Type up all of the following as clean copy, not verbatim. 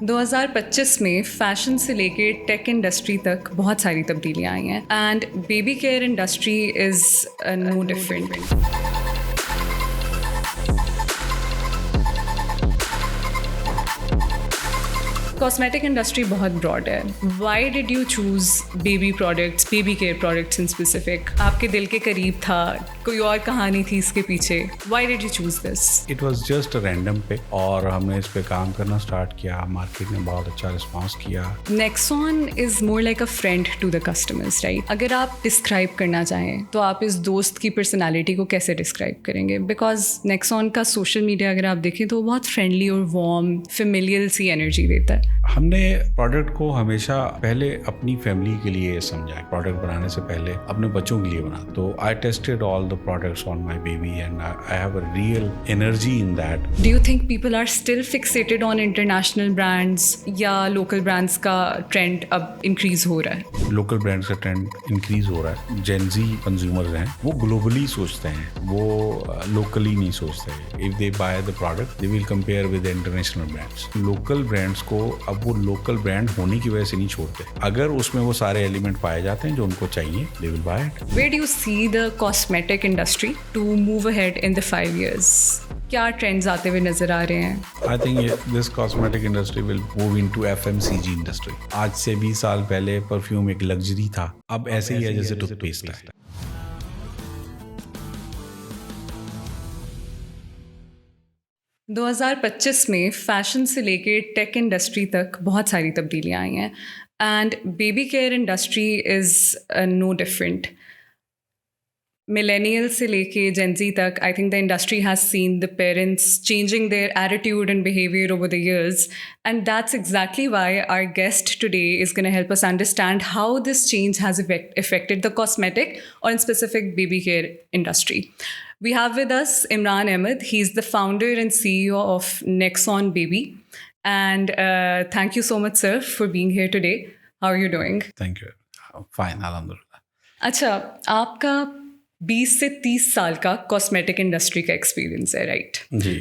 2025 में फैशन से लेके टेक इंडस्ट्री तक बहुत सारी तब्दीलियां आई हैं and baby care industry is no different. Cosmetic industry बहुत ब्रॉड है। Why did you choose baby products, baby care products in specific? आपके दिल के करीब था, कोई और कहानी थी इसके पीछे? Why did you choose this? It was just a random pick और हमने इस पे काम करना स्टार्ट किया। मार्केट ने बहुत अच्छा रिस्पॉन्स किया। Nexon is more like a friend to the customers, right? अगर आप डिस्क्राइब करना चाहें तो आप इस दोस्त की पर्सनैलिटी को कैसे डिस्क्राइब करेंगे? बिकॉज नेक्सॉन का सोशल मीडिया अगर आप देखें तो वो बहुत फ्रेंडली और वार्म, फेमिलियल सी एनर्जी देता है। हमने प्रोडक्ट को हमेशा पहले अपनी फैमिली के लिए समझा है। प्रोडक्ट बनाने से पहले अपने बच्चों के लिए बना। तो I tested all the products on my baby and I have a real energy in that. Do you think people are still fixated on international brands या लोकल ब्रांड्स का ट्रेंड अब इंक्रीज हो रहा है? लोकल ब्रांड्स का trend increase हो रहा है। जेन ज़ी कंज्यूमर्स हैं, वो ग्लोबली सोचते हैं, वो लोकली नहीं सोचते। If they by the product they will compare with international brands. Local brands को अब वो लोकल ब्रांड होने की वजह से नहीं छोड़ते। अगर उसमें वो सारे एलिमेंट पाए जाते हैं जो उनको चाहिए, they will buy it. Where do you see the cosmetic industry to move ahead in the 5 years? क्या ट्रेंड्स आते हुए नजर आ रहे हैं? I think this cosmetic industry will move into FMCG industry. आज से 20 साल पहले परफ्यूम एक लग्जरी था, अब ऐसे ही है जैसे टूथपेस्ट है। 2025 में फैशन से लेके टेक इंडस्ट्री तक बहुत सारी तब्दीलियां आई हैं and baby care industry is no different. Millennial से लेके जेंजी तक, I think the industry has seen the parents changing their attitude and behaviour over the years, and that's exactly why our guest today is going to help us understand how this change has affected the cosmetic or in specific baby care industry. We have with us Imran Ahmed. He's the founder and CEO of Nexon Baby. And thank you so much, sir, for being here today. How are you doing? Thank you. Fine, अल्हम्दुलिल्लाह। अच्छा, आपका 20 से 30 साल का cosmetic industry का experience है, right? जी।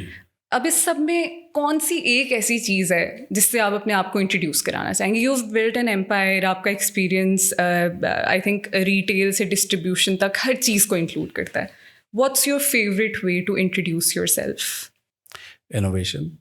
अब इस सब में कौन सी एक ऐसी चीज़ है जिससे आप अपने आप को इंट्रोड्यूस कराना चाहेंगे? You have built an empire, आपका एक्सपीरियंस आई थिंक रिटेल से डिस्ट्रीब्यूशन तक हर चीज़ को इंक्लूड करता है। What's your favourite way to introduce yourself? Innovation.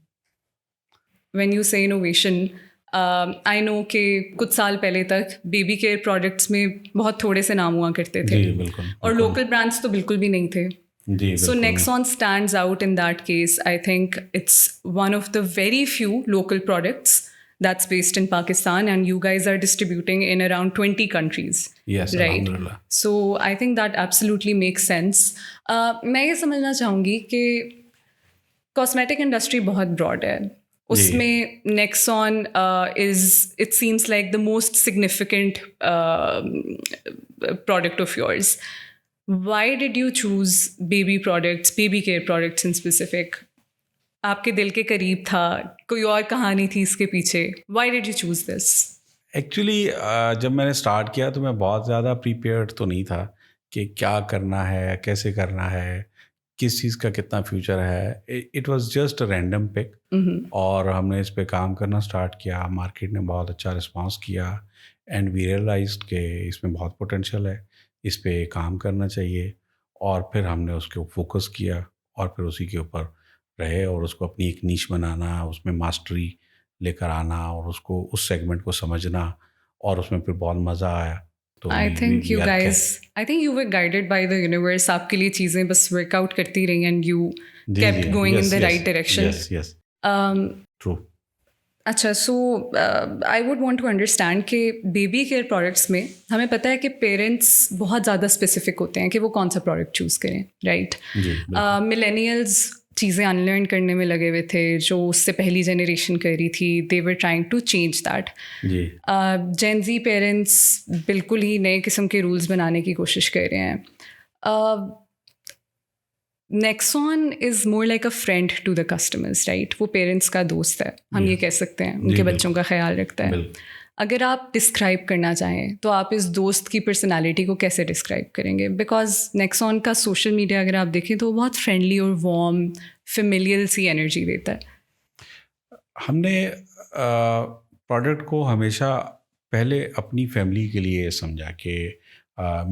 When you say innovation, I know कि कुछ साल पहले तक बेबी केयर प्रोडक्ट्स में बहुत थोड़े से नाम हुआ करते थे। जी बिल्कुल। और लोकल ब्रांड्स तो बिल्कुल भी नहीं थे। जी So Nexon stands out in that case. I think it's one of the very few local products that's based in Pakistan, and you guys are distributing in around 20 countries. Yes, right? alhamdulillah. So I think that absolutely makes sense. मैं ये समझना चाहूँगी कि cosmetic industry बहुत broad है। उसमें Nexon is, it seems like the most significant product of yours. Why did you choose baby products, baby care products in specific? आपके दिल के करीब था, कोई और कहानी थी इसके पीछे? Why did you choose this? Actually जब मैंने स्टार्ट किया तो मैं बहुत ज़्यादा प्रिपेयर्ड तो नहीं था कि क्या करना है, कैसे करना है, किस चीज़ का कितना फ्यूचर है। It was just a random pick और हमने इस पे काम करना स्टार्ट किया। मार्केट ने बहुत अच्छा रिस्पांस किया एंड वी रियलाइज्ड कि इसमें बहुत पोटेंशियल है, इस पे काम करना चाहिए। और फिर हमने उसके ऊपर फोकस किया और फिर उसी के ऊपर रहे और उसको अपनी एक नीश बनाना, उसमें मास्टरी लेकर आना और उसको उस सेगमेंट को समझना और उसमें फिर बहुत मज़ा आया। तो I think you were guided by the universe. आपके लिए चीज़ें बस वर्कआउट करती रही and you kept going in the right direction. Yes. True. अच्छा, so I would want to understand कि बेबी केयर प्रोडक्ट्स में हमें पता है कि पेरेंट्स बहुत ज़्यादा स्पेसिफिक होते हैं कि वो कौन सा प्रोडक्ट चूज़ करें, राइट? मिलेनियल्स चीज़ें अनलर्न करने में लगे हुए थे जो उससे पहली जनरेशन कर रही थी। They were trying to change that. Gen Z parents बिल्कुल ही नए किस्म के रूल्स बनाने की कोशिश कर रहे हैं। Nexon is more like a friend to the customers, right? वो पेरेंट्स का दोस्त है, हम ये कह सकते हैं, उनके बच्चों का ख्याल रखता है। अगर आप डिस्क्राइब करना चाहें तो आप इस दोस्त की पर्सनालिटी को कैसे डिस्क्राइब करेंगे? बिकॉज Nexon का सोशल मीडिया अगर आप देखें तो वो बहुत फ्रेंडली और वार्म, फेमिलियल सी एनर्जी देता है। हमने प्रोडक्ट को हमेशा पहले अपनी फैमिली के लिए समझा कि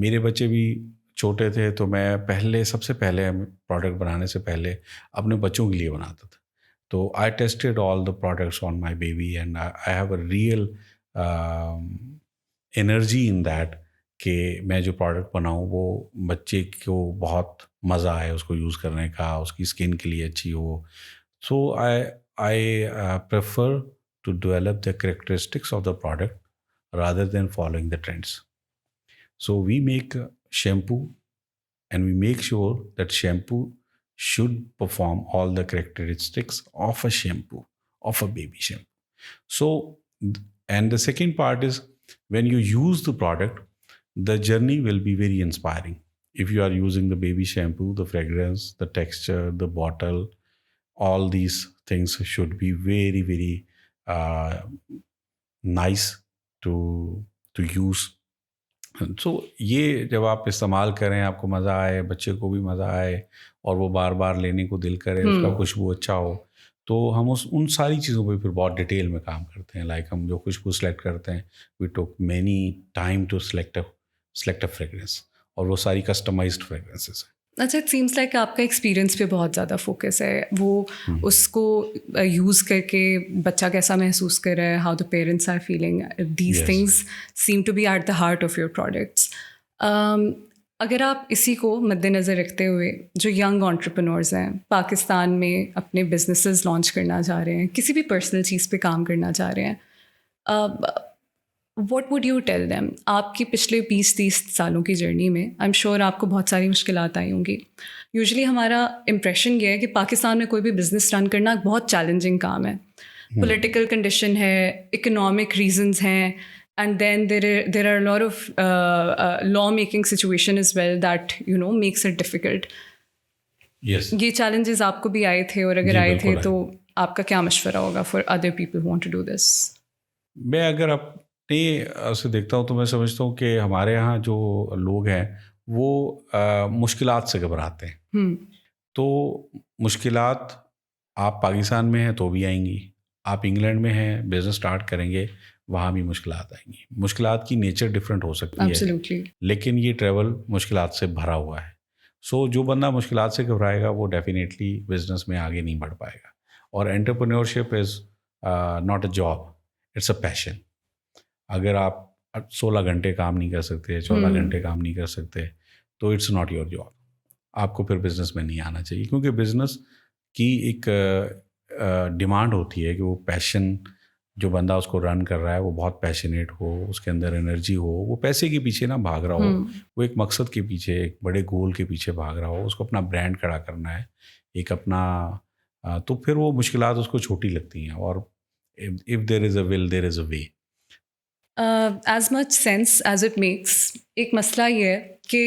मेरे बच्चे भी छोटे थे, तो मैं सबसे पहले प्रोडक्ट बनाने से पहले अपने बच्चों के लिए बनाता था. तो I tested all the products on my baby and I have a real energy in that कि मैं जो प्रोडक्ट बनाऊँ वो बच्चे को बहुत मज़ा आए उसको यूज़ करने का, उसकी स्किन के लिए अच्छी हो. So I prefer to develop the characteristics of the product rather than following the trends. So we make shampoo and we make sure that shampoo should perform all the characteristics of a shampoo, of a baby shampoo. So, and the second part is when you use the product, the journey will be very inspiring. If you are using the baby shampoo, the fragrance, the texture, the bottle, all these things should be very, very nice to use. So ये जब आप इस्तेमाल करें, आपको मज़ा आए, बच्चे को भी मज़ा आए और वो बार बार लेने को दिल करे, उसका खुशबू अच्छा हो, तो हम उन सारी चीज़ों पे फिर बहुत डिटेल में काम करते हैं. लाइक हम जो खुशबू सेलेक्ट करते हैं, we took many time to select a fragrance, और वो सारी कस्टमाइज्ड फ्रेगरेंसेस हैं. अच्छा, इट सीम्स लाइक आपका एक्सपीरियंस पे बहुत ज़्यादा फोकस है. वो उसको यूज़ करके बच्चा कैसा महसूस कर रहा है, how the parents are feeling, these things seem to be at the heart of your products. अगर आप इसी को मद्देनज़र रखते हुए जो यंग एंटरप्रेन्योर्स हैं, पाकिस्तान में अपने बिजनेसेस लॉन्च करना चाह रहे हैं, किसी भी पर्सनल चीज़ पे काम करना चाह रहे हैं, what would you tell them? आपकी पिछले 20-30 सालों की जर्नी में आई एम श्योर आपको बहुत सारी मुश्किलात आई होंगी. यूजुअली हमारा इम्प्रेशन ये है कि पाकिस्तान में कोई भी बिज़नेस रन करना बहुत चैलेंजिंग काम है. पॉलिटिकल कंडीशन है, इकोनॉमिक रीजंस हैं, and then there are lot of law making situation is well that makes it difficult. ये चैलेंजेस आपको भी आए थे, और अगर आए थे तो आपका क्या मशवरा होगा for other people who want to do this? मैं अगर अपने से देखता हूँ तो मैं समझता हूँ कि हमारे यहाँ जो लोग हैं वो मुश्किलात से घबराते हैं. तो मुश्किलात आप पाकिस्तान में हैं तो भी आएंगी, आप इंग्लैंड में हैं बिजनेस स्टार्ट करेंगे, वहाँ भी मुश्किलात आएंगी. मुश्किलात की नेचर डिफरेंट हो सकती है, लेकिन ये ट्रैवल मुश्किलात से भरा हुआ है. सो जो बंदा मुश्किलात से घबराएगा वो डेफिनेटली बिजनेस में आगे नहीं बढ़ पाएगा. और entrepreneurship is not a job, it's a passion. अगर आप 16 घंटे काम नहीं कर सकते, 14 घंटे काम नहीं कर सकते, तो इट्स नॉट योर जॉब. आपको फिर बिज़नेस में नहीं आना चाहिए, क्योंकि बिज़नेस की एक डिमांड होती है कि वो पैशन, जो बंदा उसको रन कर रहा है वो बहुत पैशनेट हो, उसके अंदर एनर्जी हो, वो पैसे के पीछे ना भाग रहा हो, वो एक मकसद के पीछे, एक बड़े गोल के पीछे भाग रहा हो, उसको अपना ब्रांड खड़ा करना है, एक अपना, तो फिर वो मुश्किलात उसको छोटी लगती हैं. और if there is a will there is a way. As much sense as it makes, एक मसला ये है कि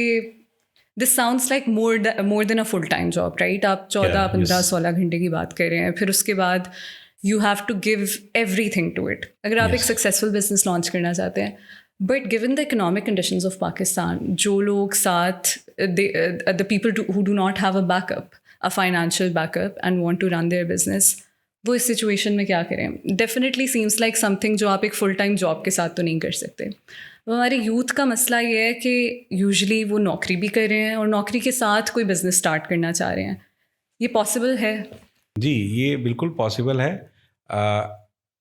this sounds like more than a full-time job, right? आप 14-15-16 घंटे की बात कर रहे हैं, फिर उसके बाद you have to give everything to it. अगर आप एक successful business launch करना चाहते हैं, but given the economic conditions of Pakistan, जो लोग साथ the people who do not have a backup, a financial backup and want to run their business, वो इस सिचुएशन में क्या करें? डेफिनेटली सीम्स लाइक समथिंग जो आप एक फुल टाइम जॉब के साथ तो नहीं कर सकते. वो हमारे यूथ का मसला ये है कि यूजुअली वो नौकरी भी कर रहे हैं और नौकरी के साथ कोई बिजनेस स्टार्ट करना चाह रहे हैं. ये पॉसिबल है? जी, ये बिल्कुल पॉसिबल है.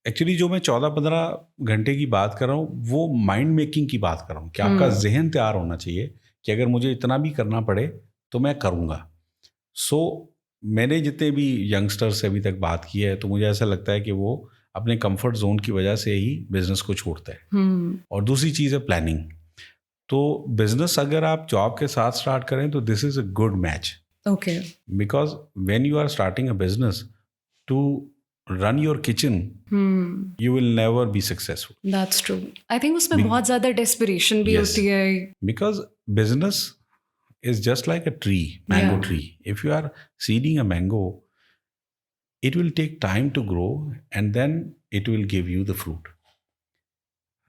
एक्चुअली जो मैं 14-15 घंटे की बात कर रहा हूँ वो माइंड मेकिंग की बात कर रहा हूँ कि आपका जहन तैयार होना चाहिए कि अगर मुझे इतना भी करना पड़े तो मैं करूँगा. सो मैंने जितने भी यंगस्टर्स से अभी तक बात की है तो मुझे ऐसा लगता है कि वो अपने कंफर्ट जोन की वजह से ही बिजनेस को छोड़ते हैं. और दूसरी चीज़ है प्लानिंग. तो बिजनेस अगर आप जॉब के साथ स्टार्ट करें तो this is a good match. Okay. Because when you are starting a business to run your kitchen, you will never be successful. That's true. I think उसमें बहुत ज़्यादा डेस्परेशन भी होती है. Because business is just like a mango tree. If you are seeding a mango, it will take time to grow and then it will give you the fruit.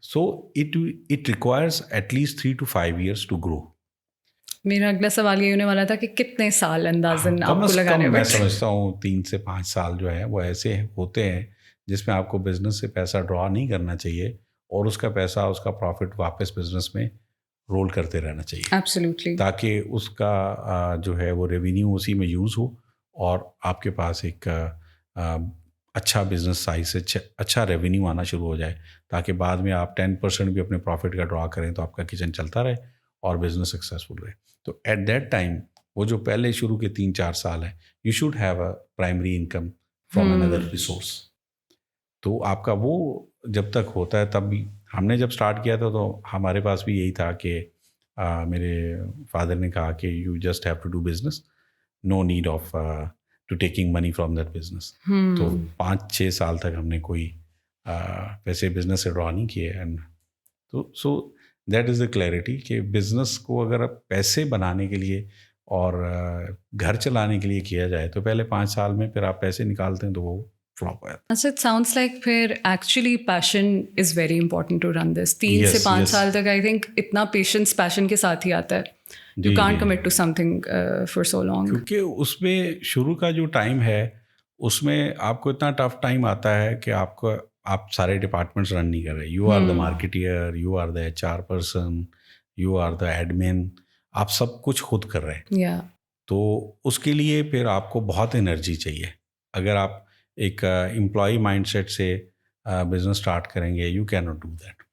So it requires at least 3 to 5 years to grow. मेरा अगला सवाल ये होने वाला था कि कितने साल अंदाजन आपको लगाने मैं समझता हूँ 3 से 5 साल जो है वो ऐसे होते हैं जिसमें आपको बिजनेस से पैसा ड्रॉ नहीं करना चाहिए और उसका पैसा, उसका प्रॉफिट वापस बिजनेस में रोल करते रहना चाहिए, एब्सोल्युटली। ताकि उसका जो है वो रेवेन्यू उसी में यूज़ हो और आपके पास एक अच्छा बिजनेस साइज से अच्छा रेवेन्यू आना शुरू हो जाए, ताकि बाद में आप 10% भी अपने प्रॉफिट का ड्रॉ करें तो आपका किचन चलता रहे और बिजनेस सक्सेसफुल रहे। तो एट दैट टाइम वो जो पहले शुरू के 3-4 साल है, you should have a primary income from another resource. तो आपका वो जब तक होता है, तब भी हमने जब स्टार्ट किया था तो हमारे पास भी यही था कि मेरे फादर ने कहा कि you just have to do business, no need of to taking money from that business. तो 5-6 साल तक हमने कोई वैसे बिजनेस से ड्रॉ नहीं किए। एंड तो सो दैट इज़ द क्लैरिटी कि बिजनेस को अगर आप पैसे बनाने के लिए और घर चलाने के लिए किया जाए तो पहले 5 साल में फिर आप पैसे निकालते हैं तो वो फ्लॉप हो जाता है। अच्छा, इट साउंड्स लाइक फिर actually passion is very important to run this. 3 से 5 साल तक आई थिंक इतना पेशेंस पैशन के साथ ही आता है। You can't commit to something for so long, क्योंकि उसमें शुरू का जो टाइम है उसमें आपको इतना टफ टाइम आता है कि आप सारे डिपार्टमेंट्स रन नहीं कर रहे। You are the marketeer, you are the HR person, you are the admin, आप सब कुछ खुद कर रहे हैं। या तो उसके लिए फिर आपको बहुत एनर्जी चाहिए। अगर आप एक एम्प्लॉय माइंडसेट से बिजनेस स्टार्ट करेंगे, you can not do that.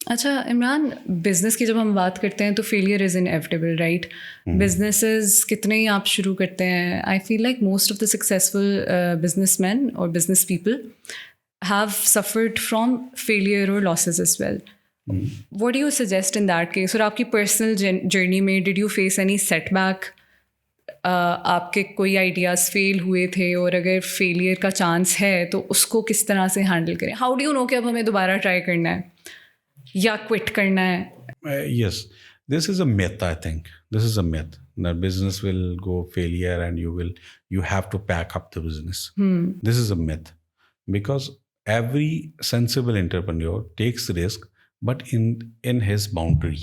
अच्छा इमरान, बिजनेस की जब हम बात करते हैं तो failure is inevitable, right? Businesses कितने ही आप शुरू करते हैं, I feel like most of the successful businessman और business people have suffered from failure or losses as well. What do you suggest in that case? और आपकी personal journey में did you face any setback? आपके कोई ideas fail हुए थे और अगर फेलियर का चांस है तो उसको किस तरह से हैंडल करें? हाउ डू यू नो कि अब हमें दोबारा ट्राई करना है या क्विट करना है? Yes, this is a myth. I think this is a myth that business will go failure and you have to pack up the business. This is a myth, because every sensible entrepreneur takes risk, but in his boundary.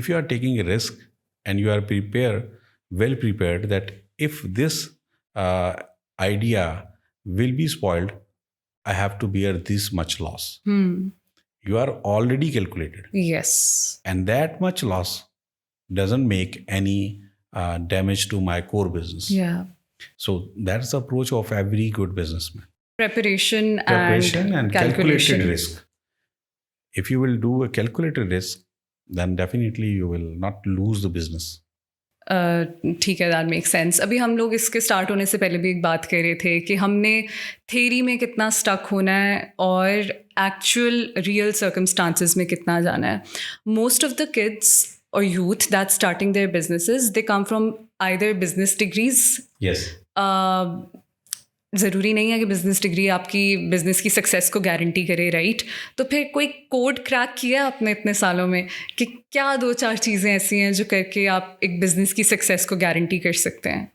If you are taking a risk and you are well prepared that if this idea will be spoiled, I have to bear this much loss. You are already calculated. Yes. And that much loss doesn't make any damage to my core business. Yeah. So that's the approach of every good businessman. Preparation and calculated risk. If you will do a calculated risk, then definitely you will not lose the business. ठीक है, that make sense. अभी हम लोग इसके start होने से पहले भी एक बात कर रहे थे कि हमने थेरी में कितना स्टक होना है और एक्चुअल रियल सर्कमस्टांसेस में कितना जाना है। मोस्ट ऑफ द किड्स और youth that starting their businesses, they come from either business degrees. Yes. ज़रूरी नहीं है कि बिज़नेस डिग्री आपकी बिज़नेस की सक्सेस को गारंटी करे, राइट? तो फिर कोई कोड क्रैक किया आपने इतने सालों में कि क्या 2-4 चीज़ें ऐसी हैं जो करके आप एक बिज़नेस की सक्सेस को गारंटी कर सकते हैं?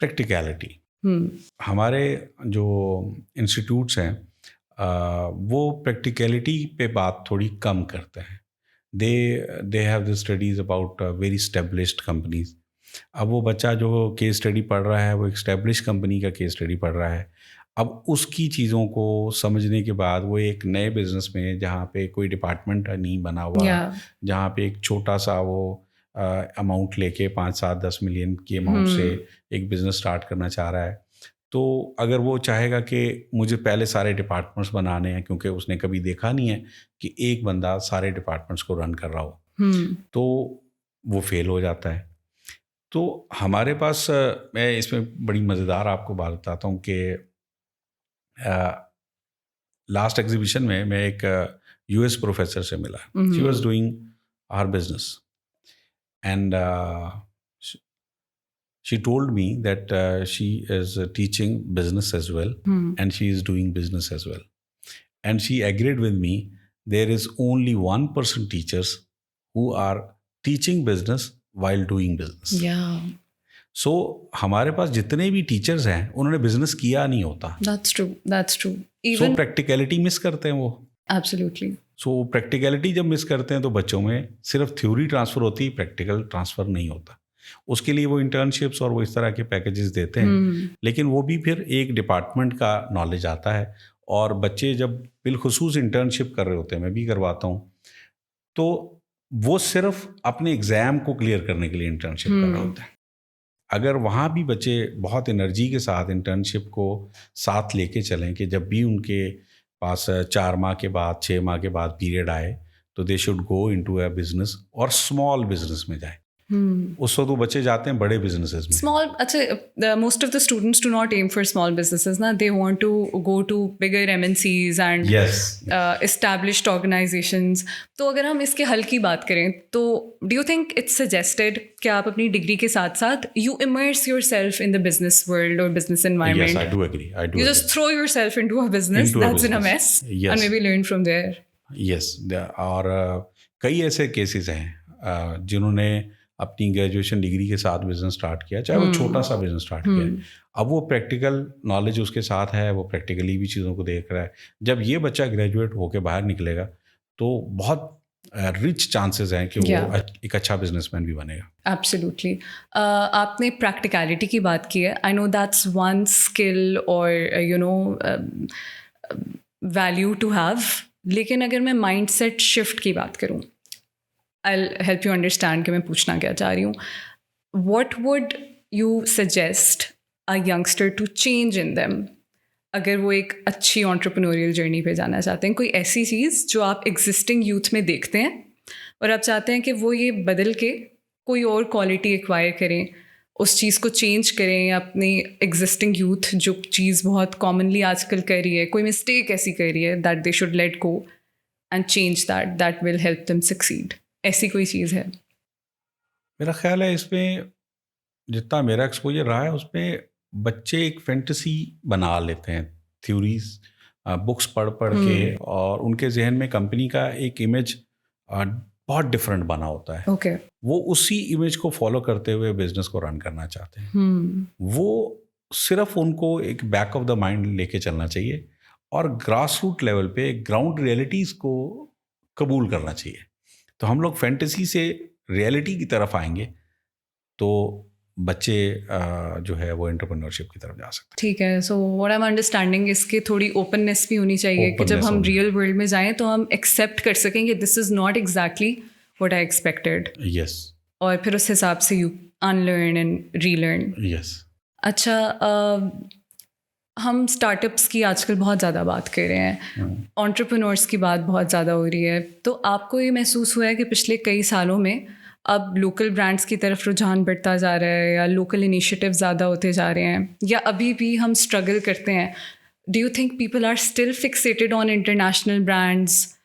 प्रैक्टिकलिटी। हमारे जो इंस्टीट्यूट्स हैं वो प्रैक्टिकलिटी पे बात थोड़ी कम करते हैं। They have the studies about very established companies. अब वो बच्चा जो केस स्टडी पढ़ रहा है वो एस्टेब्लिश कंपनी का केस स्टडी पढ़ रहा है। अब उसकी चीज़ों को समझने के बाद वो एक नए बिजनेस में, जहाँ पे कोई डिपार्टमेंट नहीं बना हुआ, जहाँ पे एक छोटा सा वो अमाउंट लेके 5-7-10 मिलियन की अमाउंट से एक बिज़नेस स्टार्ट करना चाह रहा है, तो अगर वो चाहेगा कि मुझे पहले सारे डिपार्टमेंट्स बनाने हैं, क्योंकि उसने कभी देखा नहीं है कि एक बंदा सारे डिपार्टमेंट्स को रन कर रहा हो, तो वो फेल हो जाता है। तो हमारे पास, मैं इसमें बड़ी मज़ेदार आपको बात बताता हूँ कि लास्ट एग्जीबिशन में मैं एक US प्रोफेसर से मिला। She was doing our business and she told me that she is teaching business as well, and she is doing business as well. And she agreed with me, there is only 1% teachers who are teaching business while doing business. Yeah. So हमारे पास जितने भी teachers हैं उन्होंने business किया नहीं होता। That's true. That's true. So practicality miss करते हैं वो। Absolutely. So प्रैक्टिकलिटी जब मिस करते हैं तो बच्चों में सिर्फ थ्योरी ट्रांसफ़र होती है, प्रैक्टिकल ट्रांसफ़र नहीं होता। उसके लिए वो इंटर्नशिप्स और वो इस तरह के पैकेजेस देते हैं, लेकिन वो भी फिर एक डिपार्टमेंट का नॉलेज आता है। और बच्चे जब बिलखुसूस इंटर्नशिप कर रहे होते हैं, मैं भी करवाता हूँ, तो वो सिर्फ अपने एग्ज़ाम को क्लियर करने के लिए इंटर्नशिप कर रहे होते हैं। अगर वहाँ भी बच्चे बहुत एनर्जी के साथ इंटर्नशिप को साथ लेके चलें कि जब भी उनके पास 4 माह के बाद 6 माह के बाद पीरियड आए तो they should go into a business और स्मॉल बिजनेस में जाए। उस वक्त वो बच्चे जाते हैं बड़े बिजनेसेस में। Small, most of the students do not aim for small businesses. Na? They want to go to bigger MNCs and Yes. Established organizations. तो अगर हम इसके हल की बात करें तो do you think it's suggested कि आप अपनी डिग्री के साथ साथ you immerse yourself in the business world or business environment? Yes, I do agree. You just throw yourself into a business that's in a mess and maybe learn from there. Yes, और कई ऐसे cases हैं जिन्होंने अपनी graduation degree के साथ business start किया, चाहे वो छोटा सा बिजनेस स्टार्ट किया है। अब वो प्रैक्टिकल नॉलेज उसके साथ है, वो प्रैक्टिकली भी चीज़ों को देख रहा है। जब ये बच्चा ग्रेजुएट होकर बाहर निकलेगा तो बहुत रिच चांसेस हैं कि वो एक अच्छा बिजनेसमैन भी बनेगा। एब्सोल्युटली। आपने प्रैक्टिकलिटी की बात की है। I know that's one skill और you know value to have, लेकिन अगर मैं माइंडसेट शिफ्ट की बात करूँ, I'll help you understand कि मैं पूछना क्या चाह रही हूँ. What would you suggest a youngster to change in them अगर वो एक अच्छी entrepreneurial journey पे जाना चाहते हैं? कोई ऐसी चीज़ जो आप existing youth में देखते हैं और आप चाहते हैं कि वो ये बदल के कोई और quality acquire करें, उस चीज़ को change करें, या अपनी existing youth जो चीज़ बहुत commonly आजकल कर रही है, कोई mistake ऐसी कर रही है that they should let go and change that will help them succeed. ऐसी कोई चीज़ है? मेरा ख्याल है इसमें जितना मेरा एक्सपोजर रहा है उसमें बच्चे एक फैंटेसी बना लेते हैं, थ्योरीज बुक्स पढ़ के, और उनके जहन में कंपनी का एक इमेज बहुत डिफरेंट बना होता है। Okay. वो उसी इमेज को फॉलो करते हुए बिजनेस को रन करना चाहते हैं। वो सिर्फ उनको एक बैक ऑफ द माइंड लेके चलना चाहिए और ग्रास रूट लेवल पे ग्राउंड रियलिटीज़ को कबूल करना चाहिए। तो हम लोग फैंटेसी से रियलिटी की तरफ आएंगे तो बच्चे जो है वो एंटरप्रेन्योरशिप की तरफ जा सकते हैं। ठीक है। So what I am understanding इसके थोड़ी ओपननेस भी होनी चाहिए कि जब हम रियल वर्ल्ड में जाएं तो हम एक्सेप्ट कर सकें कि this is not exactly what I expected. Yes. और फिर उस हिसाब से you unlearn and relearn. Yes. अच्छा, हम स्टार्टअप्स की आजकल बहुत ज़्यादा बात कर रहे हैं, एंटरप्रेन्योर्स की बात बहुत ज़्यादा हो रही है, तो आपको ये महसूस हुआ है कि पिछले कई सालों में अब लोकल ब्रांड्स की तरफ रुझान बढ़ता जा रहा है या लोकल इनिशिएटिव ज़्यादा होते जा रहे हैं, या अभी भी हम स्ट्रगल करते हैं? Do you think people are still fixated on international brands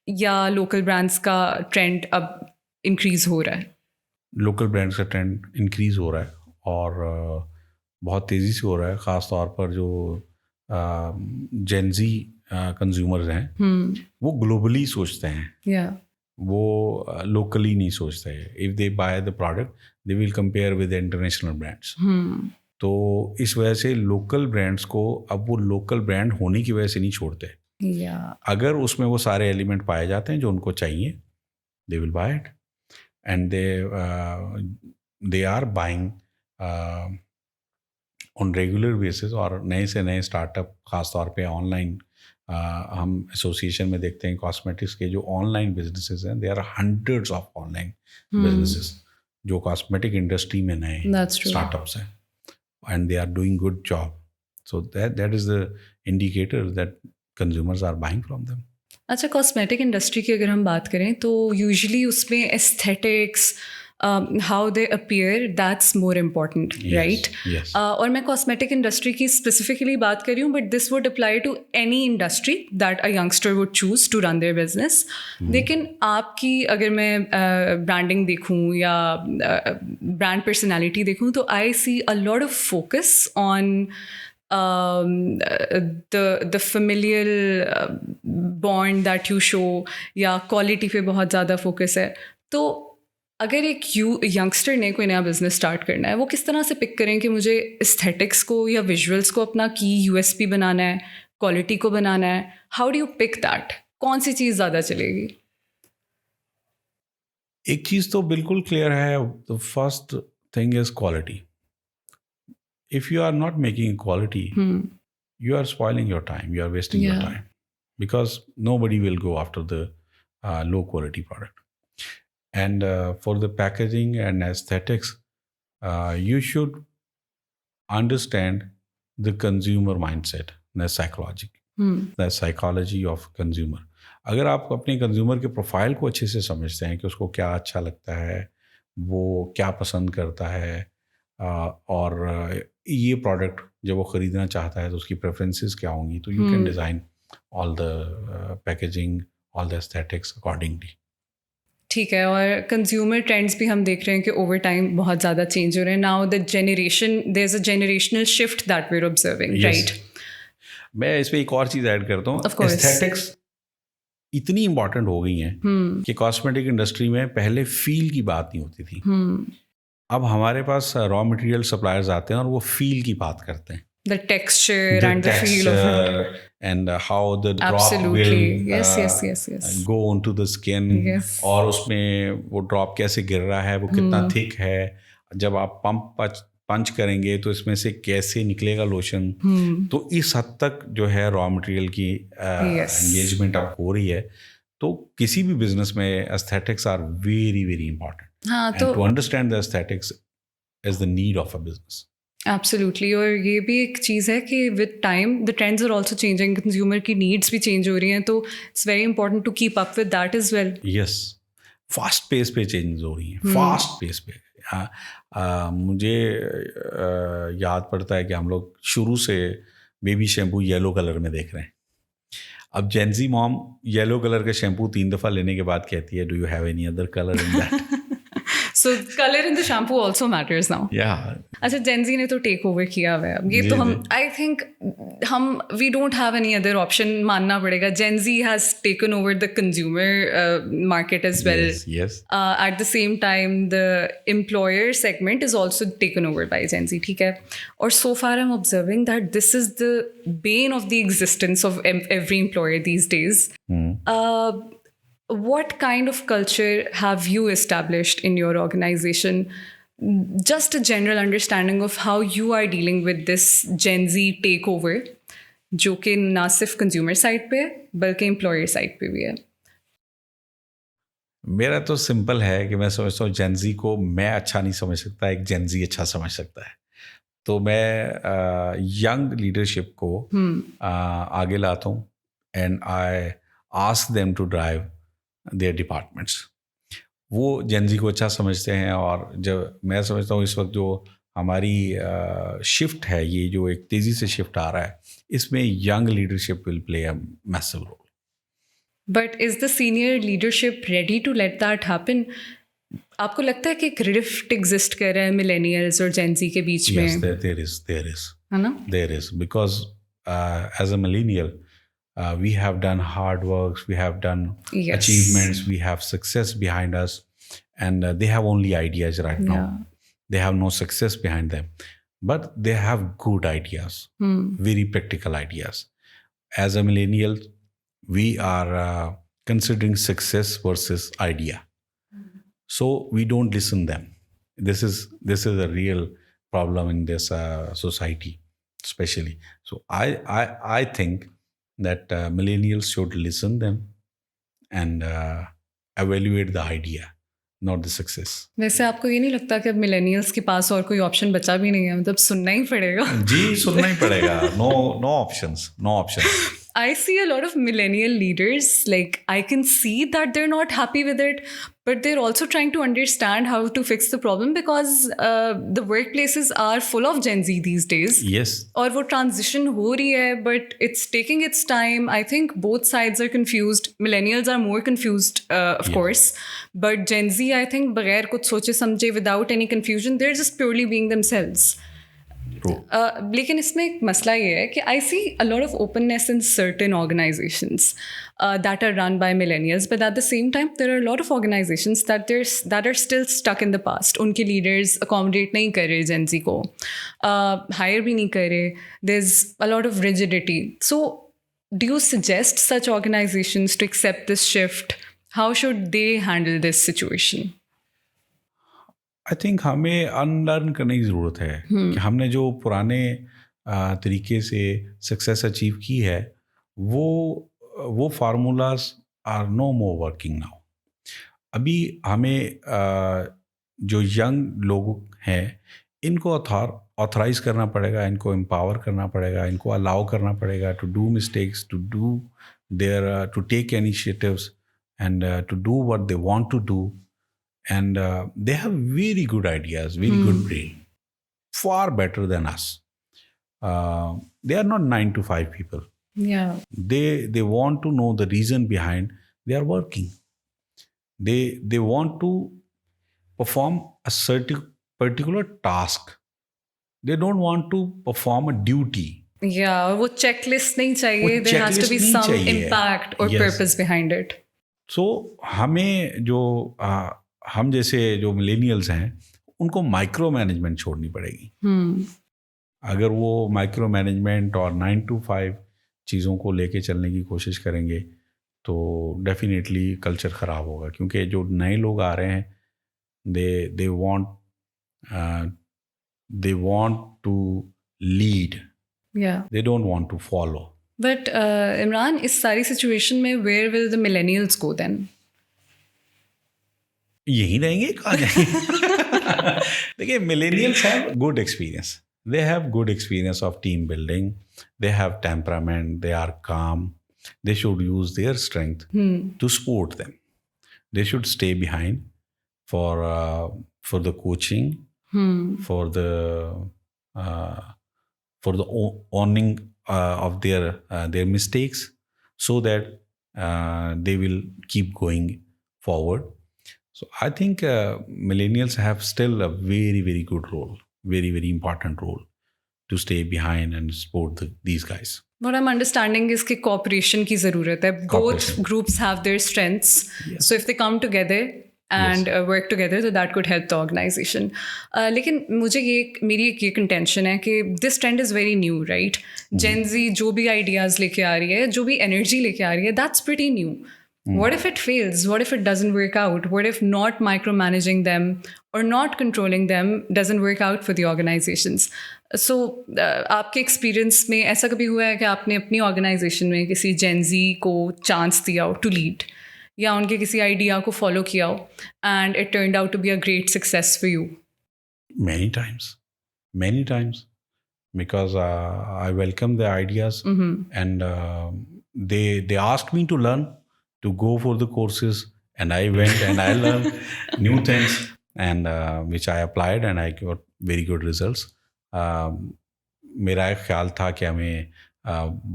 या लोकल ब्रांड्स का ट्रेंड अब इंक्रीज़ हो रहा है? लोकल ब्रांड्स का ट्रेंड इंक्रीज़ हो रहा है और बहुत तेज़ी से हो रहा है, ख़ास तौर पर जो जेनजी कंज्यूमर्स हैं वो ग्लोबली सोचते हैं, वो लोकली नहीं सोचते हैं। If they by the product they will compare with international brands. तो इस वजह से लोकल ब्रांड्स को अब वो लोकल ब्रांड होने की वजह से नहीं छोड़ते। अगर उसमें वो सारे एलिमेंट पाए जाते हैं जो उनको चाहिए, they will buy it and they are buying on regular basis. और नए से नए स्टार्टअप, ख़ास तौर पे ऑनलाइन, हम एसोसिएशन में देखते हैं कॉस्मेटिक्स के जो ऑनलाइन बिजनेसेस हैं, they are hundreds of online businesses जो कॉस्मेटिक इंडस्ट्री में नए स्टार्टअप्स हैं, and they are doing good job. So that is the indicator that consumers are buying from them. अच्छा, कॉस्मेटिक इंडस्ट्री की अगर हम बात करें तो यूजुअली उसमें aesthetics, how they appear, that's more important, right? और मैं कॉस्मेटिक इंडस्ट्री की स्पेसिफिकली बात कर रही हूँ, but this would apply to any industry that a youngster would choose to run their business. लेकिन आपकी अगर मैं ब्रांडिंग देखूँ या ब्रांड पर्सनैलिटी देखूँ तो I see a lot of focus on the familial bond that you show, या quality पे बहुत ज़्यादा फोकस है। तो अगर एक यंगस्टर ने कोई नया बिजनेस स्टार्ट करना है, वो किस तरह से पिक करें कि मुझे एस्थेटिक्स को या विजुअल्स को अपना की यूएसपी बनाना है, क्वालिटी को बनाना है? How do you pick that? कौन सी चीज़ ज़्यादा चलेगी? एक चीज़ तो बिल्कुल क्लियर है, the first thing is quality. If you are not making quality, you are spoiling your time. You are wasting your Yeah. time because nobody will go after the low quality product. And for the packaging and aesthetics, you should understand the consumer mindset, the psychology of consumer. अगर आप अपने consumer के profile को अच्छे से समझते हैं कि उसको क्या अच्छा लगता है, वो क्या पसंद करता है, और ये प्रोडक्ट जब वो ख़रीदना चाहता है तो उसकी प्रेफरेंसेस क्या होंगी, तो you can design all the packaging, all the aesthetics accordingly. ठीक है. और कंज्यूमर ट्रेंड्स भी हम देख रहे हैं कि ओवर टाइम बहुत ज़्यादा चेंज हो रहे हैं. Now the generation, there is a generational shift that we are observing, right? मैं इसमें एक और चीज़ ऐड करता हूँ. Of course. एस्थेटिक्स इतनी इम्पॉर्टेंट हो गई हैं कि कॉस्मेटिक इंडस्ट्री में पहले फील की बात नहीं होती थी. अब हमारे पास रॉ मटेरियल सप्लायर्स आते हैं और वो फील की बात करते हैं. The texture and the feel of it. And how the drop Absolutely. will Yes. go onto the skin. Yes. और उसमें वो ड्रॉप कैसे गिर रहा है, वो कितना थिक है, जब आप पंच करेंगे तो इसमें से कैसे निकलेगा लोशन. तो इस हद तक जो है रॉ मटेरियल की एंगेजमेंट अब हो रही है. तो किसी भी बिजनेस में aesthetics are very very important. हाँ, तो to understand the aesthetics is the need of a business. Absolutely. और ये भी एक चीज़ है कि with time the trends are also changing, consumer की नीड्स भी चेंज हो रही हैं, तो it's very important to keep up with that as well. Yes, fast pace पे चेंज हो रही हैं, फास्ट पेस पे. मुझे याद पड़ता है कि हम लोग शुरू से बेबी शैम्पू येलो कलर में देख रहे हैं. अब जेनजी मॉम येलो कलर का शैम्पू 3 दफ़ा लेने के बाद कहती है, do you have any other colour in that? So color in the shampoo also matters now. Yeah. अच्छा, जेनजी ने तो टेक ओवर किया हुआ है अब. ये तो हम I think we don't have any other option, मानना पड़ेगा. Gen Z has taken over the consumer market as well. Yes. At the same time, the employer segment is also taken over by Gen Z. ठीक है. और so far I'm observing that this is the bane of the existence of every employer these days. What kind of culture have you established in your organization? Just a general understanding of how you are dealing with this Gen Z takeover, जो कि ना सिर्फ consumer side पे है बल्कि employer side पे भी है. मेरा तो सिंपल है कि मैं समझता हूँ जेन जी को मैं अच्छा नहीं समझ सकता, एक जेन जी अच्छा समझ सकता है. तो मैं यंग लीडरशिप को आगे लाता हूँ and I ask them to drive their departments. वो जेन जी को अच्छा समझते हैं. और जब मैं समझता हूँ इस वक्त जो हमारी शिफ्ट है, ये जो एक तेज़ी से शिफ्ट आ रहा है, इसमें young leadership will play a massive role. But is the senior leadership ready to let that happen? आपको लगता है कि एक रिफ्ट एग्जिस्ट कर रहा है मिलेनियल्स और जेन जी के बीच में? Yes, there is. है ना? There is, because as a millennial, we have done hard works, we have done achievements, we have success behind us, and they have only ideas right now. They have no success behind them, but they have good ideas, very practical ideas. As a millennial, we are considering success versus idea, so we don't listen them. This is a real problem in this society, especially. So I think that millennials should listen them and evaluate the idea, not the success. वैसे आपको ये नहीं लगता कि अब millennials के पास और कोई ऑप्शन बचा भी नहीं है? मतलब सुनना ही पड़ेगा. जी, सुनना ही पड़ेगा. No options. I see a lot of millennial leaders, like I can see that they're not happy with it, but they're also trying to understand how to fix the problem, because the workplaces are full of Gen Z these days. Yes. और वो transition हो रही है, but it's taking its time. I think both sides are confused. Millennials are more confused, of course, but Gen Z, I think, बगैर कुछ सोचे समझे, without any confusion, they're just purely being themselves. लेकिन इसमें एक मसला ये है कि I see a lot of openness in certain organizations that are run by millennials, but at the same time there are a lot of organizations that are still stuck in the past. उनके leaders accommodate नहीं कर रहे Gen Z को, hire भी नहीं कर रहे. There's a lot of rigidity. So do you suggest such organizations to accept this shift? How should they handle this situation? I think हमें अनलर्न करने की ज़रूरत है कि हमने जो पुराने तरीके से सक्सेस अचीव की है वो formulas are no more working now. अभी हमें जो यंग लोग हैं इनको ऑथराइज करना पड़ेगा, इनको एम्पावर करना पड़ेगा, इनको अलाउ करना पड़ेगा to do mistakes, to do their to take initiatives and to do what they want to do. And they have very good ideas, very good brain, far better than us. They are not 9 to 5 people. Yeah. They want to know the reason behind they are working. They want to perform a certain particular task. They don't want to perform a duty. Yeah, वो checklist नहीं वो चाहिए. There has to checklist be नहीं some चाहिए. impact or Yes. purpose behind it. So हमें जो हम जैसे जो मिलेनियल्स हैं उनको माइक्रो मैनेजमेंट छोड़नी पड़ेगी. अगर वो माइक्रो मैनेजमेंट और 9 to 5 चीज़ों को लेके चलने की कोशिश करेंगे तो डेफिनेटली कल्चर ख़राब होगा. क्योंकि जो नए लोग आ रहे हैं they want to lead, Yeah. They don't want to follow. But Imran, इस सारी situation में where will the millennials go then? यहीं रहेंगे, कहाँ जाएंगे? देखिए, millennials have good experience. They have good experience of team building. They have temperament. They are calm. They should use their strength to support them. They should stay behind for the coaching, for the owning of their mistakes, so that they will keep going forward. So I think millennials have still a very, very good role, very, very important role to stay behind and support these guys. What I'm understanding is कि cooperation की ज़रूरत है. Both Cooperation. groups have their strengths. Yes. So if they come together and work together, so that could help the organization. लेकिन मुझे मेरी ये contention है कि this trend is very new, right? Gen Z जो भी ideas लेके आ रही है, जो भी energy लेके आ रही है, that's pretty new. What if it fails? What if it doesn't work out? What if not micromanaging them or not controlling them doesn't work out for the organizations? So, आपके experience में ऐसा कभी हुआ है कि आपने अपनी organization में किसी Gen Z को chance दिया हो to lead या उनके किसी idea को follow किया हो and it turned out to be a great success for you? Many times, because I welcome their ideas and they asked me to learn, to go for the courses, and I went and I learned new things and which I applied and I got very good results. मेरा एक ख्याल था कि हमें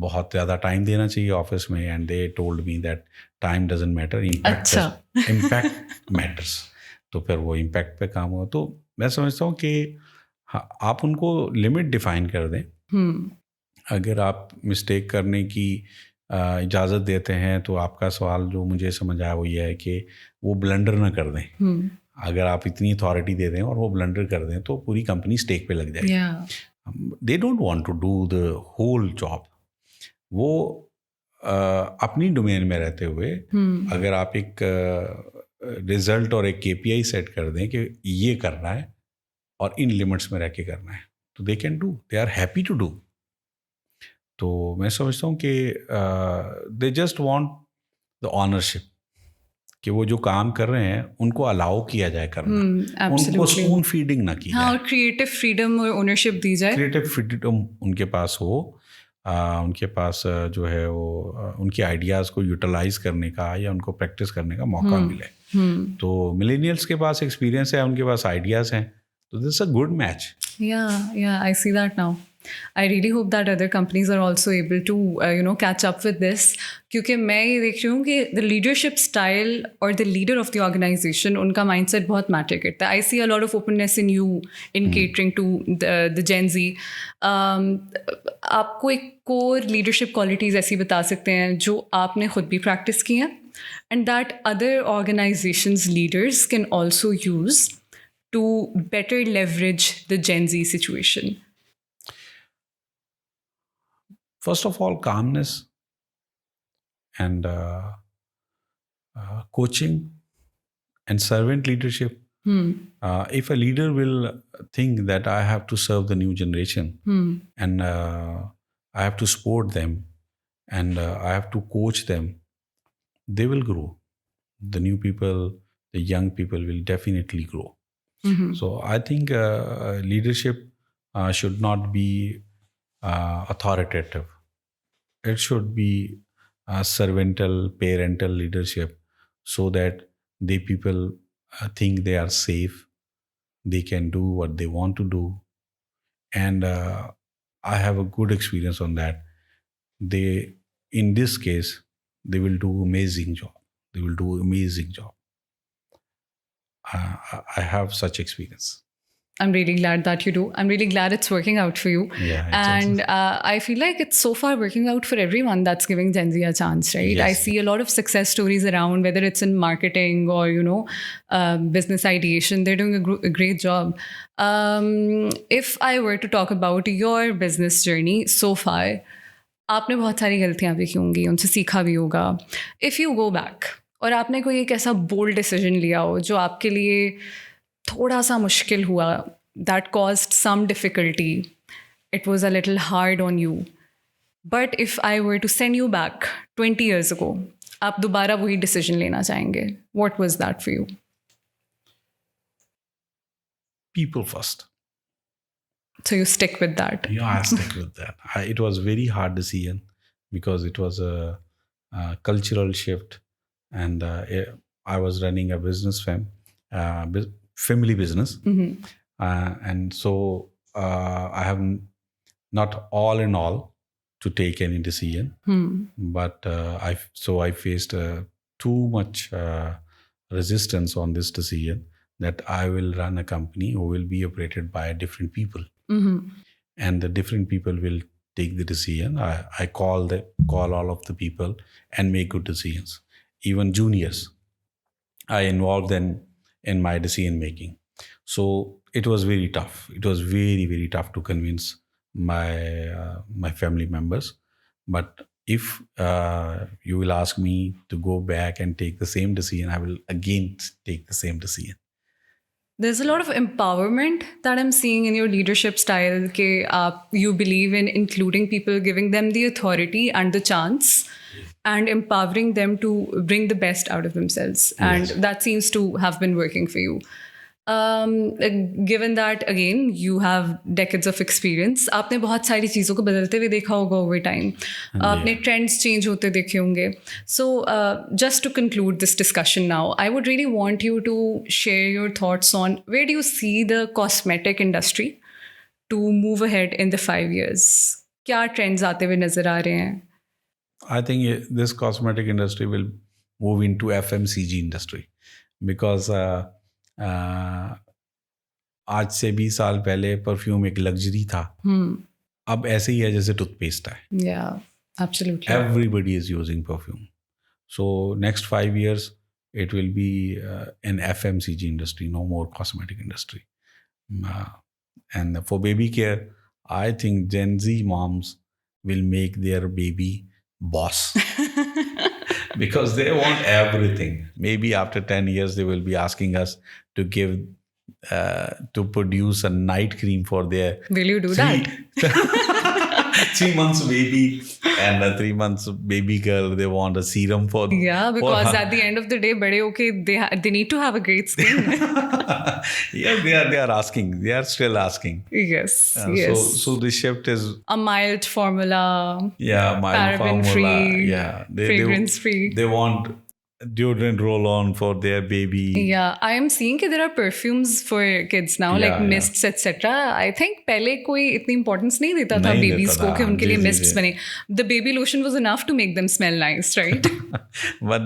बहुत ज़्यादा time देना चाहिए ऑफिस में, and they told me that time doesn't matter, impact matters. तो फिर वो impact पे काम हुआ. तो मैं समझता हूँ कि आप उनको लिमिट डिफाइन कर दें. अगर आप मिस्टेक करने की इजाज़त देते हैं तो आपका सवाल जो मुझे समझ आया वो ये है कि वो ब्लंडर ना कर दें. अगर आप इतनी अथॉरिटी दे दें और वो ब्लंडर कर दें तो पूरी कंपनी स्टेक पे लग जाएगी. They don't want to do the whole job. वो अपनी डोमेन में रहते हुए अगर आप एक रिजल्ट और एक KPI सेट कर दें कि ये करना है और इन लिमिट्स में रह के करना है तो they can do, they are happy to do. तो मैं समझता हूँ कि they just want the ownership, कि वो जो काम कर रहे हैं उनको अलाउ किया जाए करना, उनको स्पून फीडिंग ना की जाए. और क्रिएटिव फ्रीडम और ओनरशिप दी जाए. क्रिएटिव फ्रीडम उनके पास हो, उनके पास जो है वो उनके आइडियाज़ को यूटिलाइज करने का या उनको प्रैक्टिस करने का मौका मिले. तो मिलेनियल्स के पास एक्सपीरियंस है, उनके पास आइडियाज़ हैं, तो this a good match. Yeah, I see that now. I really hope that other companies are also able to, catch up with this. क्योंकि मैं ये देख रही हूँ कि the leadership style or the leader of the organization, उनका mindset बहुत matter करता है. I see a lot of openness in you in catering to the Gen Z. आपको एक core leadership qualities ऐसी बता सकते हैं जो आपने खुद भी practice की हैं and that other organizations leaders can also use to better leverage the Gen Z situation? First of all, calmness and coaching and servant leadership If a leader will think that I have to serve the new generation and I have to support them and I have to coach them, they will grow. The new people, the young people will definitely grow. So I think leadership should not be authoritative. It should be servantal, parental leadership, so that the people think they are safe, they can do what they want to do, and I have a good experience on that. They, in this case, they will do amazing job. They will do amazing job. I have such experience. I'm really glad that you do. I'm really glad it's working out for you. Yeah, And I feel like it's so far working out for everyone that's giving Gen Z a chance, right? Yes. I see a lot of success stories around, whether it's in marketing or, business ideation. They're doing a great job. If I were to talk about your business journey so far, आपने बहुत सारी गलतियाँ भी की होंगी, उनसे सीखा भी होगा. If you go back और आपने कोई एक ऐसा bold decision लिया हो जो आपके लिए थोड़ा सा मुश्किल हुआ, that caused some difficulty, it was a little hard on you, but if I were to send you back 20 years ago, आप दोबारा वही decision लेना चाहेंगे, what was that for you? People first. So you stick with that. Yeah, I stick with that. It was very hard decision because it was a cultural shift, and I was running a business family business, and so I have not all in all to take any decision, but I faced too much resistance on this decision that I will run a company who will be operated by different people. And the different people will take the decision. I call all of the people and make good decisions. Even juniors, I involve them in my decision making. So it was very tough. It was very, very tough to convince my family members. But if you will ask me to go back and take the same decision, I will again take the same decision. There's a lot of empowerment that I'm seeing in your leadership style. You believe in including people, giving them the authority and the chance, and empowering them to bring the best out of themselves. And that seems to have been working for you. Given that, again, you have decades of experience, आपने बहुत सारी चीज़ों को बदलते हुए देखा होगा over time. आपने trends change होते देखे होंगे. So just to conclude this discussion now, I would really want you to share your thoughts on where do you see the cosmetic industry to move ahead in the 5 years? क्या trends आते हुए नजर आ रहे हैं? I think this cosmetic industry will move into FMCG industry because आज से 20 साल पहले परफ्यूम एक लग्जरी था. अब ऐसे ही है जैसे टूथपेस्ट है. Yeah, absolutely. Everybody is using perfume. So next 5 years, it will be an FMCG industry, no more cosmetic industry. And for baby care, I think Gen Z moms will make their baby boss. Because they want everything. Maybe after 10 years, they will be asking us to to produce a night cream for their... Will you do that? 3 months baby and a 3 months baby girl, they want a serum for... Yeah, because at the end of the day, bade okay, they need to have a great skin. Yeah, they are asking. They are still asking. Yes, yes. So the shift is... A mild formula. Yeah, mild paraben formula. Free. Yeah. Fragrance free. They want deodorant roll-on for their baby. Yeah, I am seeing that there are perfumes for kids now, like mists, etc. I think पहले कोई इतनी importance नहीं देता था babies को कि उनके लिए mists बने. The baby lotion was enough to make them smell nice, right? But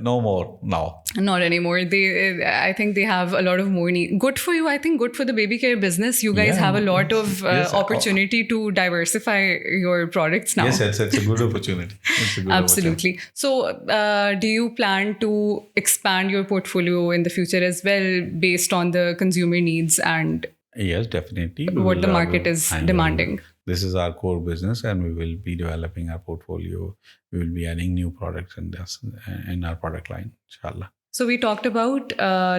no more now. Not anymore. I think they have a lot of more need. Good for you. I think good for the baby care business. You guys have a lot of opportunity to diversify your products now. Yes, it's a good opportunity. It's a good Absolutely. So, do you plan to expand your portfolio in the future as well based on the consumer needs and yes, definitely. What the market is demanding? This is our core business and we will be developing our portfolio. We will be adding new products in our product line, inshallah. So we talked about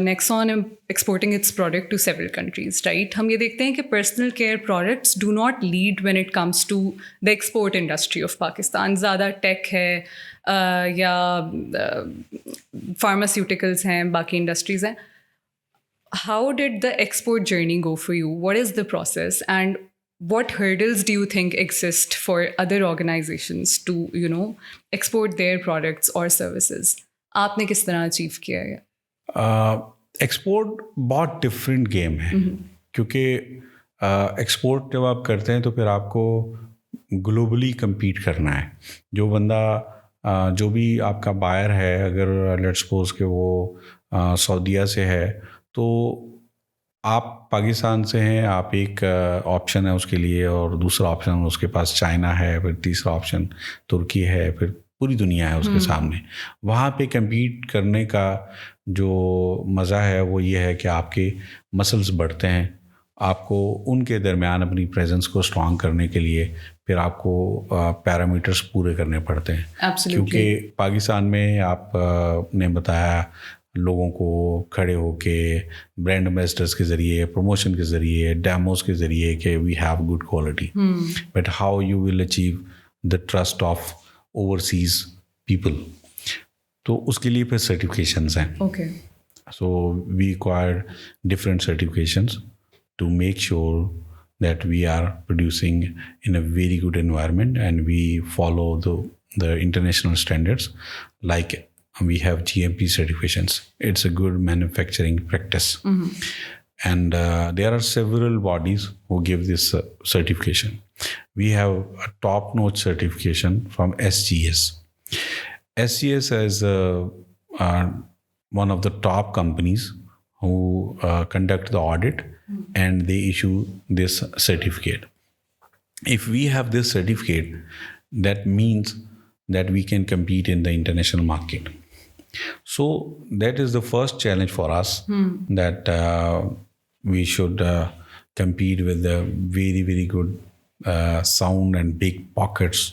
Nexon exporting its product to several countries, right? हम ये देखते हैं कि personal care products do not lead when it comes to the export industry of Pakistan. ज़्यादा tech है या pharmaceuticals हैं, बाकी industries हैं. How did the export journey go for you? What is the process? And what hurdles do you think exist for other organizations to, export their products or services? आपने किस तरह achieve किया है? Export बहुत different game है, क्योंकि export जब आप करते हैं तो फिर आपको ग्लोबली compete करना है. जो बंदा जो भी आपका बायर है, अगर लेट्स सपोज कि वो सऊदीया से है, तो आप पाकिस्तान से हैं, आप एक ऑप्शन है उसके लिए, और दूसरा ऑप्शन उसके पास चाइना है, फिर तीसरा ऑप्शन तुर्की है, फिर पूरी दुनिया है उसके सामने. वहाँ पे compete करने का जो मज़ा है वो ये है कि आपके मसल्स बढ़ते हैं. आपको उनके दरमियान अपनी प्रेजेंस को स्ट्रॉन्ग करने के लिए फिर आपको पैरामीटर्स पूरे करने पड़ते हैं. क्योंकि पाकिस्तान में आप ने बताया लोगों को खड़े होके ब्रांड एम्बेसडर्स के ज़रिए, प्रमोशन के ज़रिए, डेमोस के ज़रिए कि we have good quality, but how you will achieve the trust of overseas people. तो उसके लिए फिर सर्टिफिकेशंस हैं. Okay. So we require different certifications to make sure that we are producing in a very good environment and we follow the international standards. Like we have GMP certifications. It's a good manufacturing practice. And there are several bodies who give this certification. We have a top-notch certification from SGS. SGS is one of the top companies who conduct the audit, and they issue this certificate. If we have this certificate, that means that we can compete in the international market. So that is the first challenge for us, that we should compete with the very, very good sound and big pockets,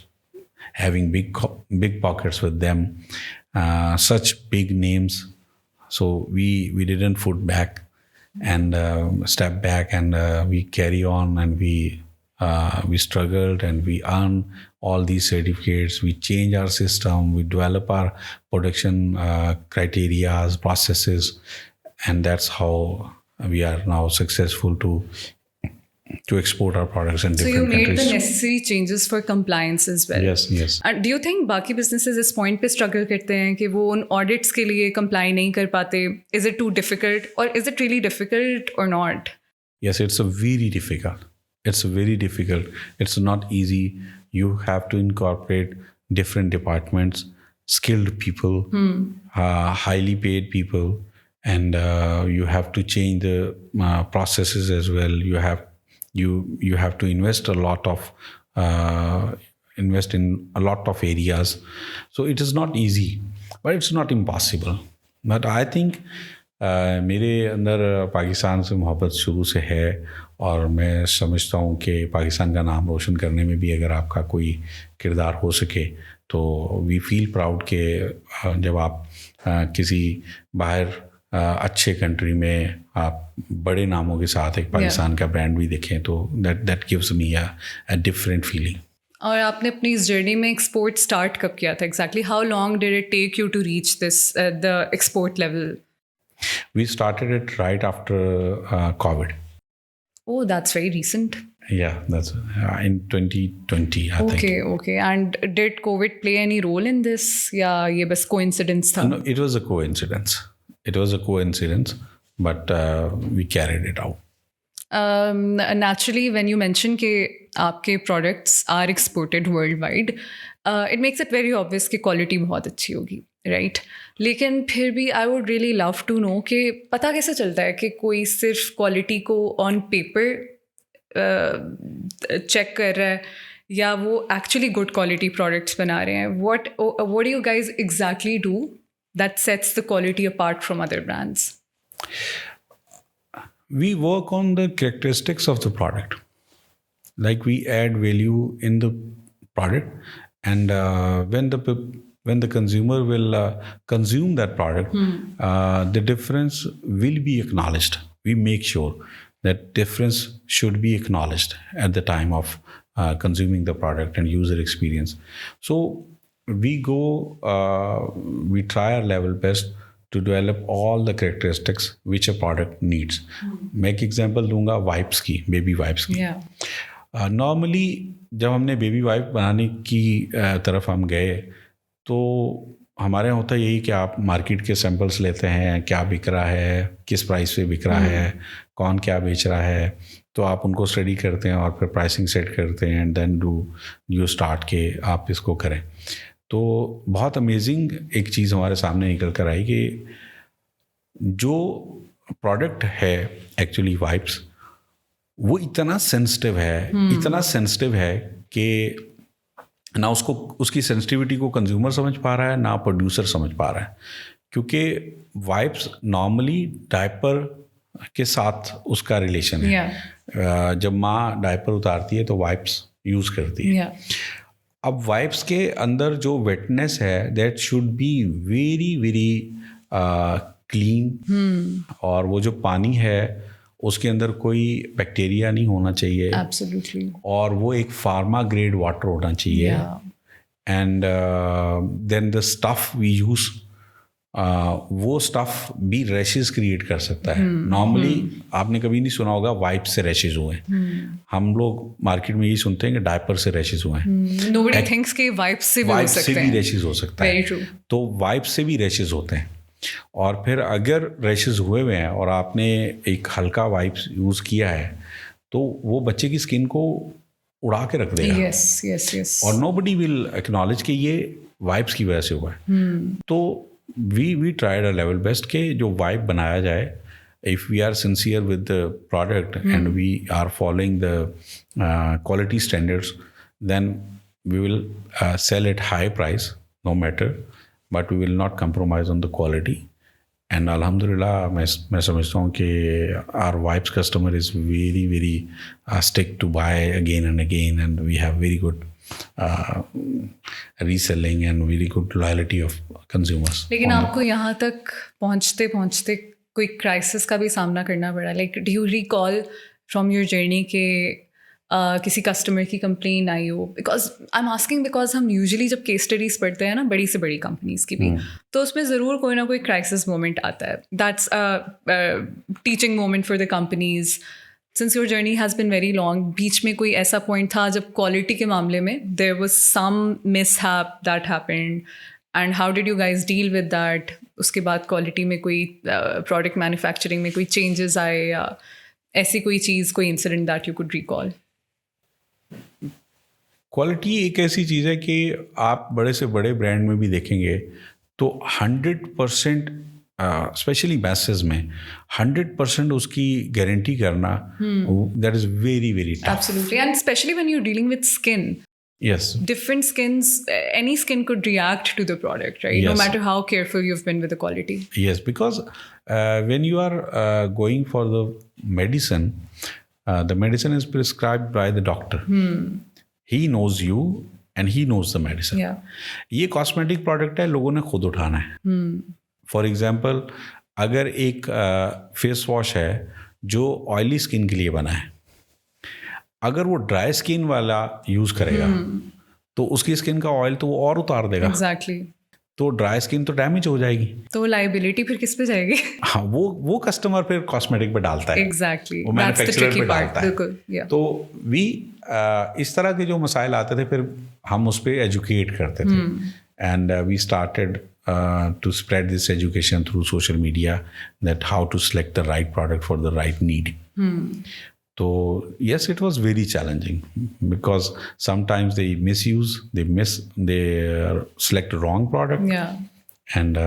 having big pockets with them, such big names. So we didn't foot back and step back, and we carry on, and we struggled, and we earn all these certificates. We change our system, we develop our production criteria, processes, and that's how we are now successful to export our products in different countries. So you made the necessary changes for compliance as well. Yes. And do you think बाकी businesses इस point पे struggle करते हैं कि वो उन audits के लिए comply नहीं कर पाते? Is it too difficult, or is it really difficult or not? Yes, it's very difficult. It's not easy. You have to incorporate different departments, skilled people, highly paid people, and you have to change the processes as well. You have to invest in a lot of areas. So it is not easy, but it's not impossible. But I think मेरे अंदर पाकिस्तान से मोहब्बत शुरू से है, और मैं समझता हूँ कि पाकिस्तान का नाम रोशन करने में भी अगर आपका कोई किरदार हो सके तो वी फील प्राउड कि जब आप किसी बाहर अच्छे कंट्री में आप बड़े नामों के साथ एक पाकिस्तान का ब्रांड भी देखें, तो that gives me a different feeling. और आपने अपनी इस जर्नी में एक्सपोर्ट स्टार्ट कब किया था exactly? How long did it take you to reach this the export level? We started it right after COVID. Oh, that's very recent. Yeah, that's in 2020, I think. Okay. And did COVID play any role in this? Yeah, ये बस coincidence था. No, it was a coincidence. But we carried it out. Naturally, when you mention कि आपके products are exported worldwide, it makes it very obvious कि quality बहुत अच्छी होगी, right? लेकिन फिर भी I would really love to know कि पता कैसे चलता है कि कोई सिर्फ quality को on paper check कर रहा है या वो actually good quality products बना रहे हैं. What do you guys exactly do that sets the quality apart from other brands? We work on the characteristics of the product. Like we add value in the product, and when the when the consumer will consume that product, the difference will be acknowledged. We make sure that difference should be acknowledged at the time of consuming the product and user experience. So we try our level best to develop all the characteristics which a product needs. मैं एक example दूंगा wipes की, baby wipes की. Normally जब हमने baby wipe बनाने की तरफ हम गए तो हमारे यहाँ होता यही कि आप मार्केट के सैंपल्स लेते हैं, क्या बिक रहा है, किस प्राइस पे बिक रहा है, कौन क्या बेच रहा है, तो आप उनको स्टडी करते हैं और फिर प्राइसिंग सेट करते हैं एंड देन यू स्टार्ट के आप इसको करें. तो बहुत अमेजिंग एक चीज़ हमारे सामने निकल कर आई कि जो प्रोडक्ट है एक्चुअली वाइप्स, वो इतना सेंसिटिव है कि ना उसकी सेंसिटिविटी को कंज्यूमर समझ पा रहा है, ना प्रोड्यूसर समझ पा रहा है. क्योंकि वाइप्स नॉर्मली डायपर के साथ उसका रिलेशन है. जब माँ डायपर उतारती है तो वाइप्स यूज़ करती है. अब वाइप्स के अंदर जो वेटनेस है that should be very very clean, और वो जो पानी है उसके अंदर कोई बैक्टीरिया नहीं होना चाहिए. Absolutely. और वो एक फार्मा ग्रेड वाटर होना चाहिए. And then the stuff we use, वो स्टफ भी रैशेस क्रिएट कर सकता है. नॉर्मली आपने कभी नहीं सुना होगा वाइप से रैशेस हुए हैं. हम लोग मार्केट में यही सुनते हैं कि डायपर से रैशेस हुए हैं. Nobody thinks कि वाइप से भी हो सकते हैं. रैशेस हो सकता है. Very true. तो वाइप से भी रैशेस होते हैं. और फिर अगर रैशेस हुए हुए हैं और आपने एक हल्का वाइप यूज़ किया है तो वो बच्चे की स्किन को उड़ा के रख देगा. yes. और नोबडी विल एक्नॉलेज कि ये वाइप्स की वजह से हुआ है. तो we tried a level best के जो वाइप बनाया जाए, if we are sincere with the product and we are following the quality standards, then we will sell at high price no matter, but we will not compromise on the quality. And alhamdulillah, मैं समझता हूँ कि our wipes customer is very very stick to buy again and again, and we have very good reselling and very good loyalty of consumers. लेकिन आपको यहाँ तक पहुँचते पहुँचते कोई क्राइसिस का भी सामना करना पड़ा. Like do you recall from your journey के किसी कस्टमर की कंप्लेन आई हो? Because I am asking because हम यूजुअली जब केस स्टडीज़ पढ़ते हैं ना बड़ी से बड़ी कंपनीज़ की भी, तो उसमें ज़रूर कोई ना कोई क्राइसिस मोमेंट आता है. That's teaching moment for the companies. Since your journey has been very long, बीच में कोई ऐसा पॉइंट था जब क्वालिटी के मामले में there was some mishap that happened, and how did you guys deal with that? उसके बाद क्वालिटी में कोई प्रोडक्ट मैन्युफैक्चरिंग में कोई चेंजेस आए, या ऐसी कोई चीज़, कोई incident that you could recall? Quality एक ऐसी चीज़ है कि आप बड़े से बड़े ब्रांड में भी देखेंगे तो 100%, स्पेशली मैसेज में 100% उसकी गारंटी करना, that is very very tough. Absolutely, and especially when you're dealing with skin. Yes. Different skins, any skin could react to the product, right? Yes. No matter how careful you've been with the quality. Yes, because when you are going for the medicine is prescribed by the doctor. He knows you and he knows the medicine. Yeah. ये cosmetic product है, लोगों ने खुद उठाना है. For example, अगर एक face wash है जो ऑयली स्किन के लिए बना है, अगर वो ड्राई स्किन वाला यूज़ करेगा तो उसकी स्किन का ऑयल तो वो और उतार देगा. Exactly. तो ड्राई स्किन तो डैमेज हो जाएगी. तो लाइबिलिटी फिर किस पे जाएगी? हाँ, वो कस्टमर फिर कॉस्मेटिक पे डालता है. Exactly. वो That's the मैन्युफैक्चरर tricky पे part. डालता है. बिल्कुल. Yeah. तो इस तरह के जो मसाइल आते थे फिर हम उस पर एजुकेट करते थे. And we started to spread this education through social media, that how to select the right product for the right need. So yes, it was very challenging because sometimes they misuse, they select the wrong product. Yeah. And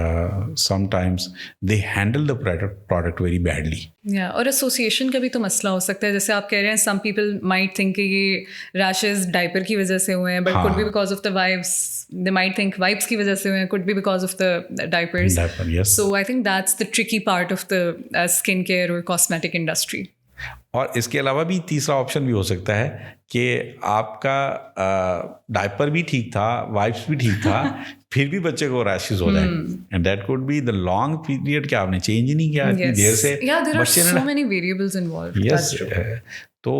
sometimes they handle the product very badly. Yeah, और association का भी तो मसला हो सकता है. जैसे आप कह रहे हैं, some people might think कि ये रैशेस डायपर की वजह से हुए हैं, but could be because of the wipes. They might think wipes की वजह से हुए हैं, could be because of the diapers. Diaper, yes. So I think that's the tricky part of the skincare or cosmetic industry. और इसके अलावा भी तीसरा ऑप्शन भी हो सकता है कि आपका डायपर भी ठीक था, वाइप्स भी ठीक था, फिर भी बच्चे को रैशेस हो जाए, and that could be the long period कि आपने चेंज ही नहीं किया इतनी देर से, Yeah, there are बच्चे so many variables involved. Yes That's true. तो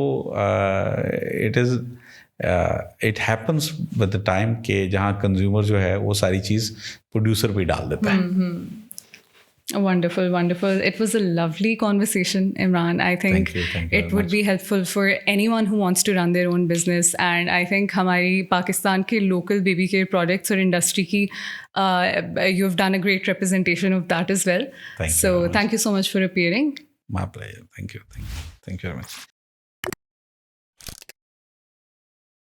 it happens with the time के जहाँ कंज्यूमर जो है वो सारी चीज़ प्रोड्यूसर पे डाल देता है. Wonderful, wonderful. It was a lovely conversation, Imran. I think Thank you it would be helpful for anyone who wants to run their own business. And I think हमारी पाकिस्तान के local baby care products और industry की you've done a great representation of that as well. Thank you So very much. thank you so much for appearing. My pleasure. Thank you very much.